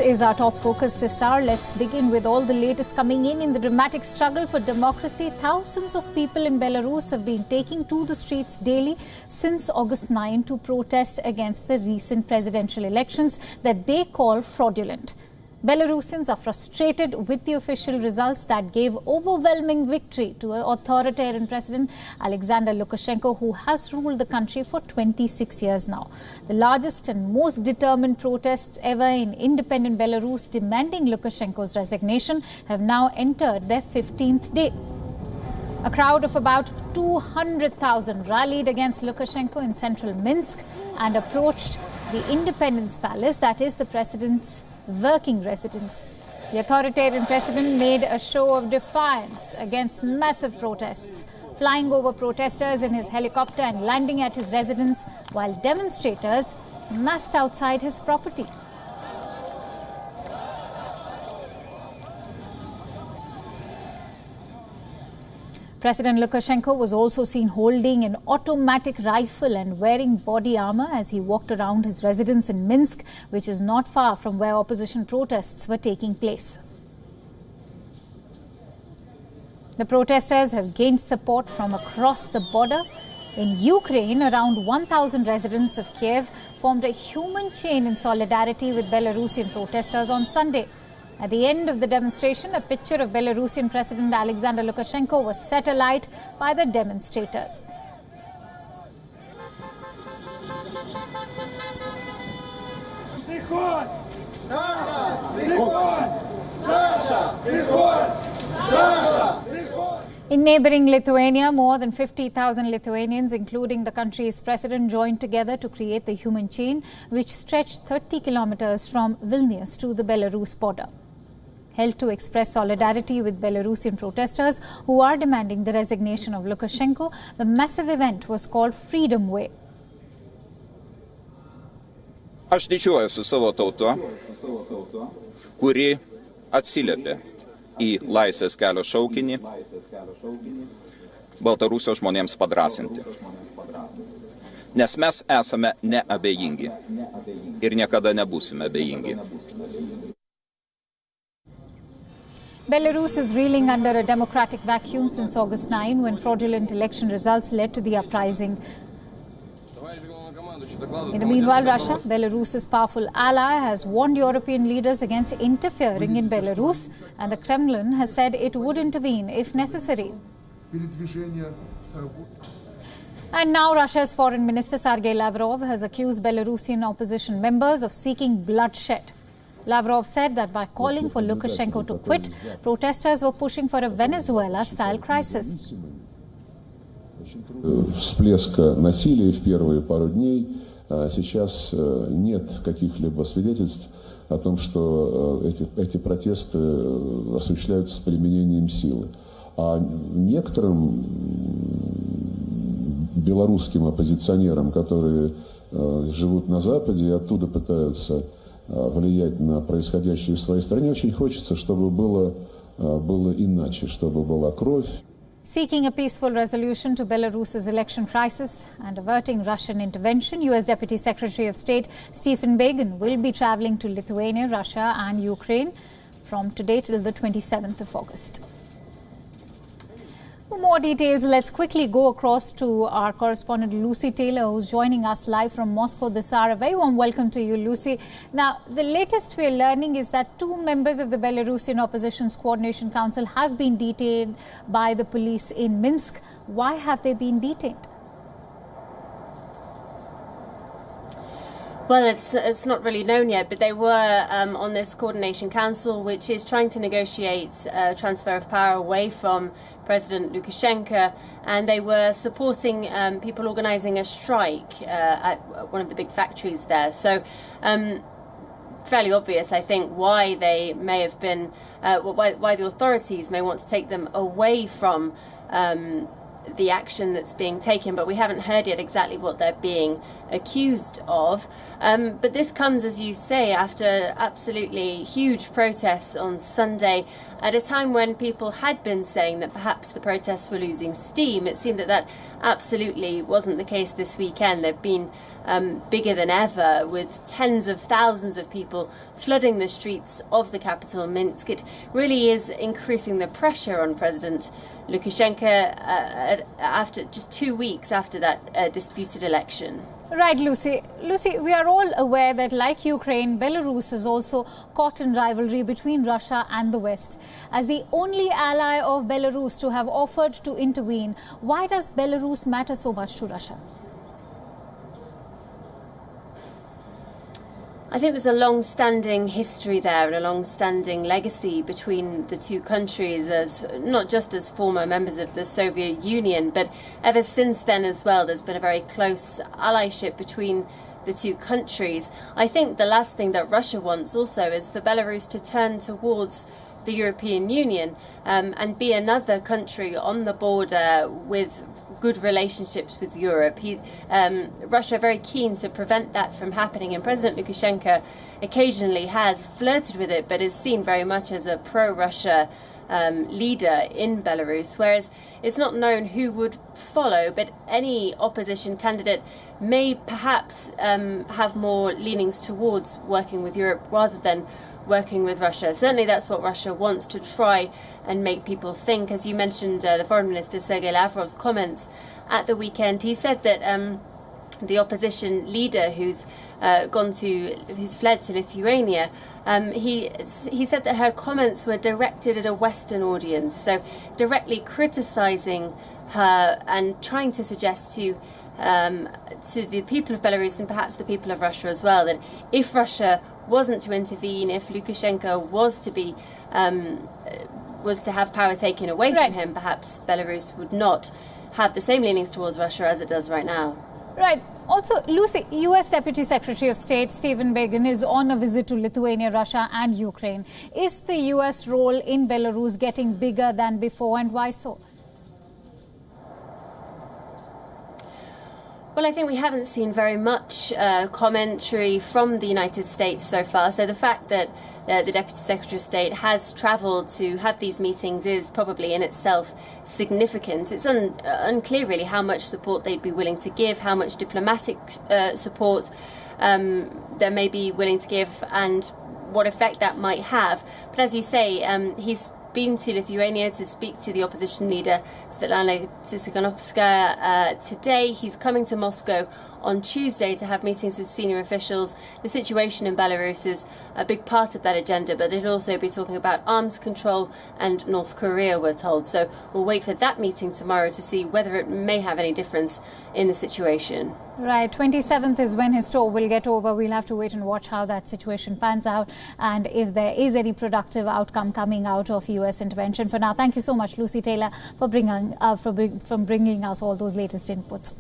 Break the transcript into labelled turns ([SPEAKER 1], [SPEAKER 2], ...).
[SPEAKER 1] Is our top focus this hour. Let's begin with all the latest coming in the dramatic struggle for democracy. Thousands of people in Belarus have been taking to the streets daily since August 9 to protest against the recent presidential elections that they call fraudulent. Belarusians are frustrated with the official results that gave overwhelming victory to authoritarian President Alexander Lukashenko, who has ruled the country for 26 years now. The largest and most determined protests ever in independent Belarus demanding Lukashenko's resignation have now entered their 15th day. A crowd of about 200,000 rallied against Lukashenko in central Minsk and approached the Independence Palace, that is the president's working residence. The authoritarian president made a show of defiance against massive protests, flying over protesters in his helicopter and landing at his residence while demonstrators massed outside his property. President Lukashenko was also seen holding an automatic rifle and wearing body armor as he walked around his residence in Minsk, which is not far from where opposition protests were taking place. The protesters have gained support from across the border. In Ukraine, around 1,000 residents of Kiev formed a human chain in solidarity with Belarusian protesters on Sunday. At the end of the demonstration, a picture of Belarusian President Alexander Lukashenko was set alight by the demonstrators. In neighboring Lithuania, more than 50,000 Lithuanians, including the country's president, joined together to create the human chain, which stretched 30 kilometers from Vilnius to the Belarus border. Held to express solidarity with Belarusian protesters who are demanding the resignation of Lukashenko, the massive event was called Freedom Way.
[SPEAKER 2] Aš didžiuojuosi savo tauta, kuri atsiliepė į laisvės kelio šaukinį Baltarusijos žmonėms padrąsinti. Nes mes esame neabejingi ir niekada nebūsime abejingi.
[SPEAKER 1] Belarus is reeling under a democratic vacuum since August 9, when fraudulent election results led to the uprising. In the meanwhile, Russia, Belarus's powerful ally, has warned European leaders against interfering in Belarus, and the Kremlin has said it would intervene if necessary. And now Russia's Foreign Minister Sergei Lavrov has accused Belarusian opposition members of seeking bloodshed. Lavrov said that by calling for Lukashenko to quit, protesters were pushing for a Venezuela-style crisis.
[SPEAKER 3] Всплеска насилия в первые пару дней. Сейчас нет каких-либо свидетельств о том, что эти протесты осуществляются с применением силы. А некоторым белорусским оппозиционерам, которые живут на Западе и оттуда пытаются влиять на происходящее в своей стране, очень хочется, чтобы было иначе, чтобы была кровь.
[SPEAKER 1] Seeking a peaceful resolution to Belarus's election crisis and averting Russian intervention, U.S. Deputy Secretary of State Stephen Biegun will be traveling to Lithuania, Russia and Ukraine from today till the 27th of August. For more details, let's quickly go across to our correspondent Lucy Taylor, who's joining us live from Moscow this hour. A very warm welcome to you, Lucy. Now, the latest we're learning is that 2 members of the Belarusian Opposition's Coordination Council have been detained by the police in Minsk. Why have they been detained?
[SPEAKER 4] Well, it's not really known yet, but they were on this coordination council, which is trying to negotiate transfer of power away from President Lukashenko, and they were supporting people organising a strike at one of the big factories there. So, fairly obvious, I think, why they may have been, why the authorities may want to take them away from the action that's being taken, but we haven't heard yet exactly what they're being accused of. But this comes, as you say, after absolutely huge protests on Sunday, at a time when people had been saying that perhaps the protests were losing steam. It seemed that that absolutely wasn't the case this weekend. They've been bigger than ever, with tens of thousands of people flooding the streets of the capital, Minsk. It really is increasing the pressure on President Lukashenko after just 2 weeks after that disputed election.
[SPEAKER 1] Right, Lucy. Lucy, we are all aware that, like Ukraine, Belarus is also caught in rivalry between Russia and the West. As the only ally of Belarus to have offered to intervene, why does Belarus matter so much to Russia?
[SPEAKER 4] I think there's a long-standing history there and a long-standing legacy between the two countries, as not just as former members of the Soviet Union, but ever since then as well. There's been a very close allyship between the two countries. I think the last thing that Russia wants also is for Belarus to turn towards the European Union and be another country on the border with good relationships with Europe. Russia are very keen to prevent that from happening, and President Lukashenko occasionally has flirted with it, but is seen very much as a pro-Russia leader in Belarus, whereas it's not known who would follow, but any opposition candidate may perhaps have more leanings towards working with Europe rather than working with Russia. Certainly that's what Russia wants, to try and make people think. As you mentioned, the Foreign Minister Sergei Lavrov's comments at the weekend, he said that the opposition leader who's fled to Lithuania, he said that her comments were directed at a Western audience, so directly criticising her and trying to suggest to the people of Belarus and perhaps the people of Russia as well, that if Russia wasn't to intervene, if Lukashenko was to have power taken away from him, perhaps Belarus would not have the same leanings towards Russia as it does right now.
[SPEAKER 1] Right. Also, Lucy, U.S. Deputy Secretary of State Stephen Biegun is on a visit to Lithuania, Russia and Ukraine. Is the U.S. role in Belarus getting bigger than before, and why so?
[SPEAKER 4] Well, I think we haven't seen very much commentary from the United States so far. So the fact that the Deputy Secretary of State has travelled to have these meetings is probably in itself significant. It's unclear really how much support they'd be willing to give, how much diplomatic support they may be willing to give, and what effect that might have. But as you say, he's been to Lithuania to speak to the opposition leader Svetlana Tsikhanovskaya today. He's coming to Moscow on Tuesday to have meetings with senior officials. The situation in Belarus is a big part of that agenda, but it'll also be talking about arms control and North Korea, we're told. So we'll wait for that meeting tomorrow to see whether it may have any difference in the situation.
[SPEAKER 1] Right, 27th is when his tour will get over. We'll have to wait and watch how that situation pans out and if there is any productive outcome coming out of U.S. intervention. For now, thank you so much, Lucy Taylor, for bringing us all those latest inputs.